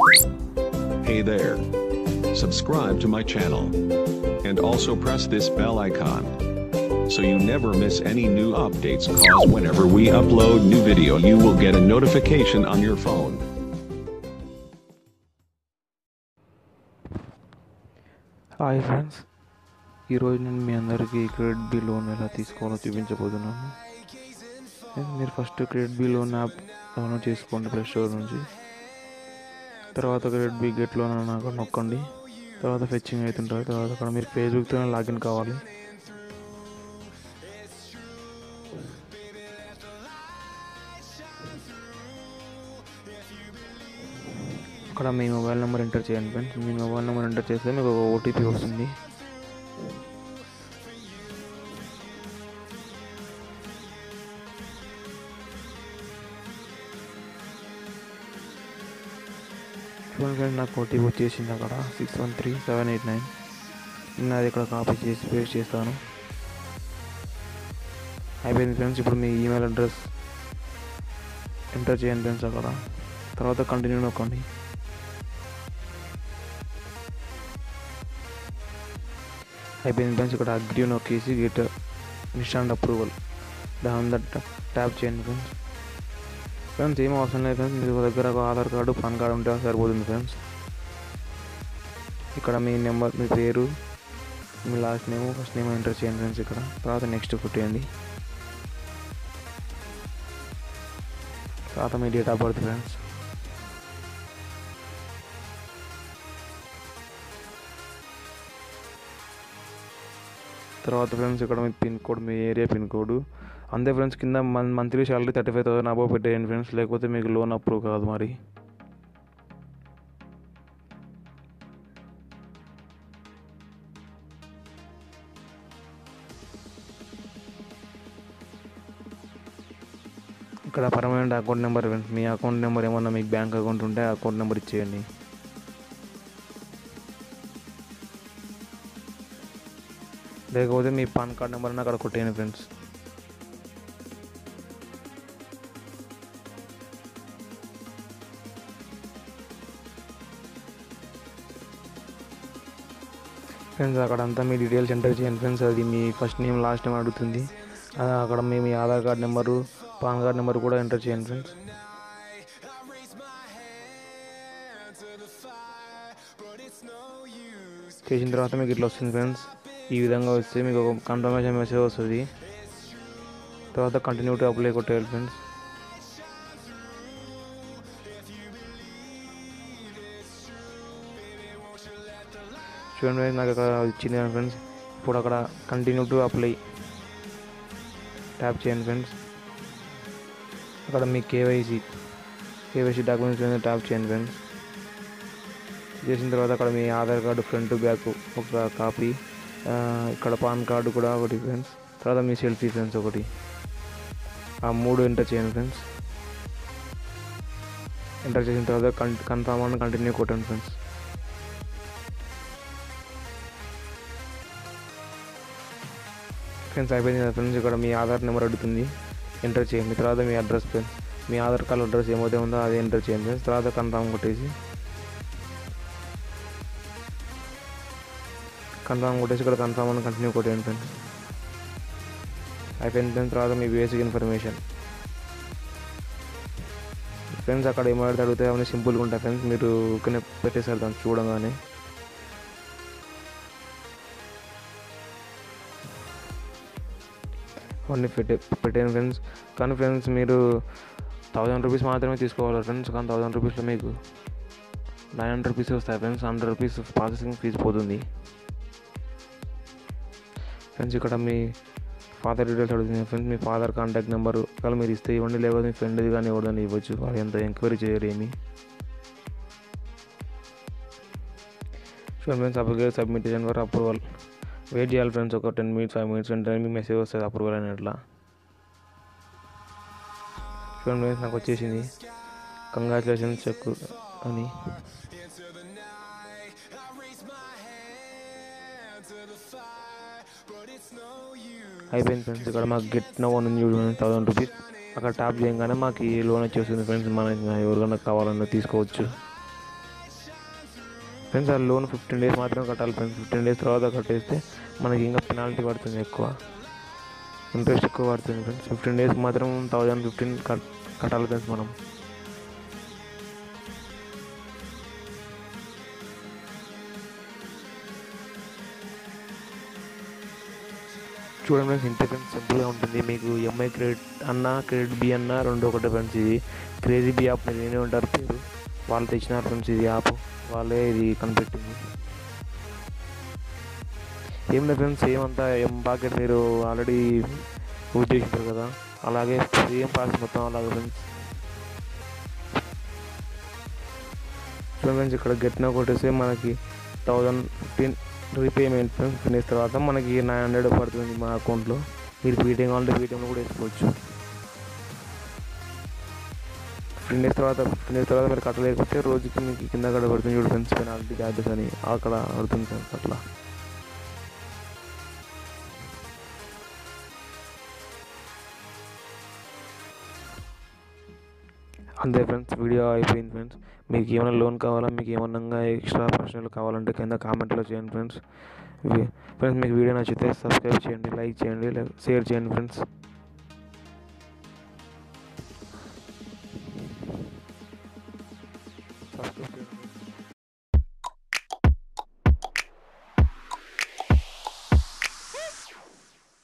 Hey there. Subscribe to my channel. And also press this bell icon. So you never miss any new updates, cause whenever we upload new video you will get a notification on your phone. Hi friends, ఈరోజు నేను మీ అందరికీ credit be loan ఎలా తీసుకోవాలో చూపించబోతున్నాను. మీరు first KreditBee loan app download చేసుకోండి play store నుంచి. తర్వాత క్రెడిట్ బీ గెట్ లోన్ అని అక్కడ నొక్కండి. తర్వాత ఫెచ్చింగ్ అవుతుంటుంది. తర్వాత అక్కడ మీరు ఫేస్బుక్తోనే లాగిన్ కావాలి. అక్కడ మీ మొబైల్ నెంబర్ ఎంటర్ చేయండి ఫ్రెండ్స్. మీ మొబైల్ నెంబర్ ఎంటర్ చేస్తే మీకు ఒక ఓటీపీ వస్తుంది. చూడండి ఫ్రెండ్స్, నాకు ఓటీపీ వచ్చేసింది అక్కడ 613789. నేను అది ఇక్కడ కాపీ చేసి పేస్ట్ చేస్తాను. అయిపోయింది ఫ్రెండ్స్. ఇప్పుడు మీ ఈమెయిల్ అడ్రస్ ఎంటర్ చేయండి ఫ్రెండ్స్ అక్కడ. తర్వాత కంటిన్యూ నొక్కండి. అయిపోయింది ఫ్రెండ్స్. ఇక్కడ అగ్రీ నొక్కేసి గెట్ ఇన్స్టాంట్ అప్రూవల్ దాని ట్యాప్ చేయండి ఫ్రెండ్స్. ఫ్రెండ్స్ ఏం అవసరం లేదు ఫ్రెండ్స్, మీ దగ్గర ఒక ఆధార్ కార్డు పాన్ కార్డు ఉంటే సరిపోతుంది ఫ్రెండ్స్. ఇక్కడ మీ నెంబర్, మీ పేరు, మీ last name, first name enter చేయండి ఫ్రెండ్స్ ఇక్కడ. తర్వాత నెక్స్ట్ కొట్టేయండి. తర్వాత మీ డేట్ ఆఫ్ బర్త్ ఫ్రెండ్స్. తర్వాత ఫ్రెండ్స్ ఇక్కడ మీ పిన్ కోడ్, మీ ఏరియా పిన్ కోడ్ అంతే ఫ్రెండ్స్. కింద మంత్లీ శాలరీ 35,000 అబోవ్ పెట్టేయండి ఫ్రెండ్స్, లేకపోతే మీకు లోన్ అప్రూవ్ కాదు. మరి ఇక్కడ పర్మనెంట్ అకౌంట్ నెంబర్ ఫ్రెండ్స్. మీ అకౌంట్ నెంబర్ ఏమన్నా మీకు బ్యాంక్ అకౌంట్ ఉంటే అకౌంట్ నెంబర్ ఇచ్చేయండి. లేకపోతే మీ పాన్ కార్డ్ నెంబర్ని అక్కడ కొట్టేయండి ఫ్రెండ్స్. ఫ్రెండ్స్ అక్కడ అంతా మీ డీటెయిల్స్ ఎంటర్ చేయండి ఫ్రెండ్స్. అది మీ ఫస్ట్ నేమ్ లాస్ట్ నేమ్ అడుగుతుంది. అక్కడ మీ Aadhaar card number, PAN card number కూడా ఎంటర్ చేయండి ఫ్రెండ్స్. చేసిన తర్వాత మీకు ఇట్లా వస్తుంది ఫ్రెండ్స్. ఈ విధంగా వస్తే మీకు ఒక కన్ఫర్మేషన్ మెసేజ్ వస్తుంది. తర్వాత కంటిన్యూ టు అప్లై కొట్టేయాలి ఫ్రెండ్స్. చూడండి ఫ్రెండ్స్, నాకు అక్కడ ఇచ్చింది కదా ఫ్రెండ్స్. ఇప్పుడు అక్కడ కంటిన్యూ టు అప్లై ట్యాప్ చేయండి ఫ్రెండ్స్. అక్కడ మీ కేవైసీ డాక్యుమెంట్స్ ట్యాప్ చేయండి ఫ్రెండ్స్. చేసిన తర్వాత అక్కడ మీ ఆధార్ కార్డు ఫ్రంట్ బ్యాక్ ఒక కాపీ, ఇక్కడ పాన్ కార్డు కూడా ఒకటి ఫ్రెండ్స్. తర్వాత మీ సెల్ఫీ ఫ్రెండ్స్ ఒకటి, ఆ 3 ఎంటర్ చేయండి ఫ్రెండ్స్. ఎంటర్ చేసిన తర్వాత కన్ఫర్మ్ అని కంటిన్యూ కొట్టండి ఫ్రెండ్స్. ఫ్రెండ్స్ అయిపోయింది కదా ఫ్రెండ్స్. ఇక్కడ మీ ఆధార్ నెంబర్ అడుగుతుంది, ఎంటర్ చేయండి. తర్వాత మీ అడ్రస్ ఫ్రెండ్స్, మీ ఆధార్ కార్డు అడ్రస్ ఏమైతే ఉందో అది ఎంటర్ చేయండి ఫ్రెండ్స్. తర్వాత కన్ఫర్మ్ కొట్టేసి ఇక్కడ కన్ఫర్మ్ అని కంటిన్యూ కొట్టేయండి ఫ్రెండ్స్. అయిపోయిన ఫ్రెండ్స్. తర్వాత మీ బేసిక్ ఇన్ఫర్మేషన్ ఫ్రెండ్స్. అక్కడ ఏమైతే అడిగితే అవన్నీ సింపుల్గా ఉంటాయి ఫ్రెండ్స్. మీరు ఊరికనే పెట్టేసారు దాన్ని చూడగానే. అవన్నీ పెట్టాను ఫ్రెండ్స్. కానీ ఫ్రెండ్స్ మీరు 1000 రూపీస్ మాత్రమే తీసుకోవాలి ఫ్రెండ్స్. కానీ 1000 రూపీస్లో మీకు 900 రూపీస్ వస్తాయి ఫ్రెండ్స్. 100 రూపీస్ ప్రాసెసింగ్ ఫీజు పోతుంది ఫ్రెండ్స్. ఇక్కడ మీ ఫాదర్ డీటెయిల్స్ అడుగుతుంది ఫ్రెండ్స్. మీ ఫాదర్ కాంటాక్ట్ నెంబరు ఒకవేళ మీరు ఇస్తే ఇవ్వండి, లేకపోతే మీ ఫ్రెండ్ది కానీ ఎవరిదని ఇవ్వచ్చు. అది ఎంత ఎంక్వైరీ చేయరు ఏమి. చూడండి ఫ్రెండ్స్, అప్లికేషన్ సబ్మిట్ చేసిన వరకు అప్రూవల్ వెయిట్ చేయాలి ఫ్రెండ్స్. ఒక 10 మినిట్స్ 5 మినిట్స్ వెంటనే మీకు మెసేజ్ వస్తుంది అప్రూవల్ అనేట్లా. చూడండి ఫ్రెండ్స్, నాకు వచ్చేసింది కంగ్రాచులేషన్స్ చెక్ అని. అయిపోయింది ఫ్రెండ్స్. ఇక్కడ మాకు గెట్ నౌ అని చూడండి 1000 రూపీస్. అక్కడ ట్యాప్ చేయగానే మాకు ఈ లోన్ వచ్చేస్తుంది ఫ్రెండ్స్. మనకి ఎవరికైనా కావాలన్నా తీసుకోవచ్చు. ఫ్రెండ్స్ ఆ లోన్ 15 డేస్ మాత్రం కట్టాలి ఫ్రెండ్స్. 15 డేస్ తర్వాత కట్టేస్తే మనకి ఇంకా పెనాల్టీ పడుతుంది, ఎక్కువ ఇంట్రెస్ట్ ఎక్కువ పడుతుంది ఫ్రెండ్స్. 15 డేస్ మాత్రం 1015 కట్టాలి ఫ్రెండ్స్ మనం. చూడండి ఫ్రెండ్స్, ఇంతే ఫ్రెండ్స్, సింపుల్గా ఉంటుంది. మీకు ఎంఐ క్రెడిట్ అన్నా క్రెడిట్ బి అన్నా రెండు ఒకటే ఫ్రెండ్స్. ఇది క్రేజీ బీ యాప్ మీద వినే ఉంటారు పేరు, వాళ్ళు తెచ్చినారు ఫ్రెండ్స్ ఇది యాప్, వాళ్ళే ఇది కనిపెట్టింది. ఏం లేదు ఫ్రెండ్స్, సేమ్ అంతా పాకెట్ మీరు ఆల్రెడీ యూజ్ చేసింటారు కదా, అలాగే సేమ్ ప్రాసెస్ మొత్తం అలాగే ఫ్రెండ్స్. ఫ్రెండ్స్ ఇక్కడ గెట్టిన కొట్టేస్తే మనకి 1015 రీపేమెంట్ ఫ్రెండ్స్. ఫినిష్ తర్వాత మనకి 900 పడుతుంది మా అకౌంట్లో. మీరు పేటీఎం కావాలంటే పేటీఎంలో కూడా వేసుకోవచ్చు. 15 డేస్ తర్వాత మీరు కట్టలేకపోతే రోజుకి మీకు కింద కట్ట పడుతుంది చూడు ఫ్రెండ్స్, పెనాల్టీ ఛార్జెస్ అని అక్కడ పడుతుంది ఫ్రెండ్స్. అట్లా అంతే ఫ్రెండ్స్, వీడియో అయిపోయింది ఫ్రెండ్స్. మీకు ఏమైనా లోన్ కావాలా, మీకు ఏమన్నా ఎక్స్ట్రా పర్సనల్ కావాలంటే కింద కామెంట్లో చేయండి ఫ్రెండ్స్. ఫ్రెండ్స్ మీకు వీడియో నచ్చితే సబ్స్క్రైబ్ చేయండి, లైక్ చేయండి, షేర్ చేయండి ఫ్రెండ్స్. సబ్స్క్రైబ్ చేయండి.